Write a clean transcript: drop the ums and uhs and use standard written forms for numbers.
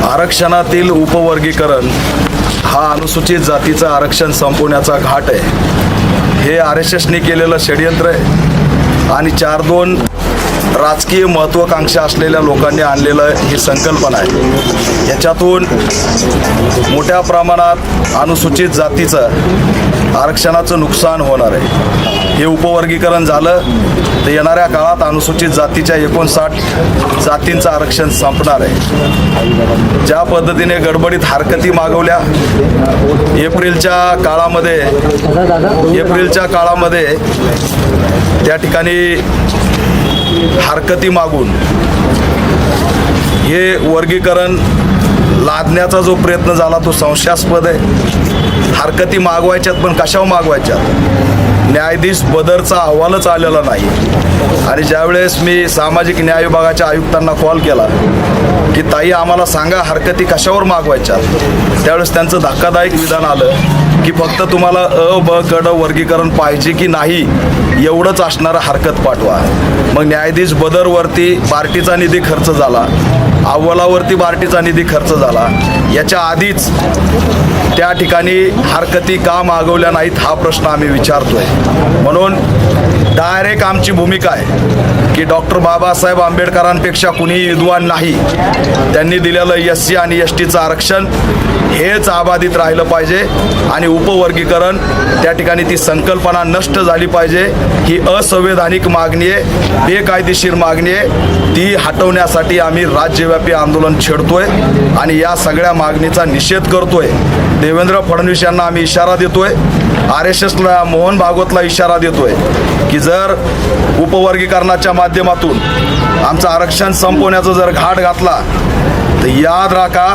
आरक्षणातील उपवर्गीकरण हा अनुसूचित जातीचं आरक्षण संपवण्याचा घाट आहे। हे RSSने केलेलं षडयंत्र आहे आणि 4-2 राजकीय महत्त्वाकांक्षा असलेल्या लोकांनी आणलेलं ही संकल्पना आहे। याच्यातून मोठ्या प्रमाणात अनुसूचित जातीचं आरक्षणाचं नुकसान होणार आहे। हे उपवर्गीकरण झालं तर येणाऱ्या काळात अनुसूचित जातीच्या 59 जातींचं आरक्षण संपणार आहे। ज्या पद्धतीने गडबडीत हरकती मागवल्या एप्रिलच्या काळामध्ये त्या ठिकाणी हरकती मागून हे वर्गीकरण लादण्याचा जो प्रयत्न झाला तो संशयास्पद आहे। हरकती मागवायच्यात पण कशावर मागवायच्यात? न्यायाधीश बदरचा अहवालच आलेला नाही आणि ज्यावेळेस मी सामाजिक न्याय विभागाच्या आयुक्तांना कॉल केला की ताई आम्हाला सांगा हरकती कशावर मागवायच्यात, त्यावेळेस त्यांचं धक्कादायक विधान आलं की फक्त तुम्हाला ब गड वर्गीकरण पाहिजे की नाही एवढंच असणारं हरकत पाठवा। मग न्यायाधीश बदरवरती बार्टीचा निधी खर्च झाला, अहवालावरती बार्टीचा निधी खर्च झाला। याच्या आधीच त्या ठिकाणी हरकती का मागवल्या नाहीत हा प्रश्न आम्ही विचारतोय। म्हणून डायरेक्ट आमची भूमिका आहे की डॉक्टर बाबासाहेब आंबेडकरांपेक्षा कुणीही विद्वान नाही, त्यांनी दिलेलं SC आणि STचं आरक्षण हेच अबाधित राहिलं पाहिजे आणि उपवर्गीकरण त्या ठिकाणी ती संकल्पना नष्ट झाली पाहिजे। ही असंवैधानिक मागणी आहे, बेकायदेशीर मागणी आहे, ती हटवण्यासाठी आम्ही राज्यव्यापी आंदोलन छेडतोय आणि या सगळ्या मागणीचा निषेध करतोय। देवेंद्र फडणवीस यांना आम्ही इशारा देतोय, RSSला मोहन भागवतला इशारा देतोय की जर उपवर्गीकरणाच्या माध्यमातून आमचं आरक्षण संपवण्याचा जर घाट घातला तर याद राखा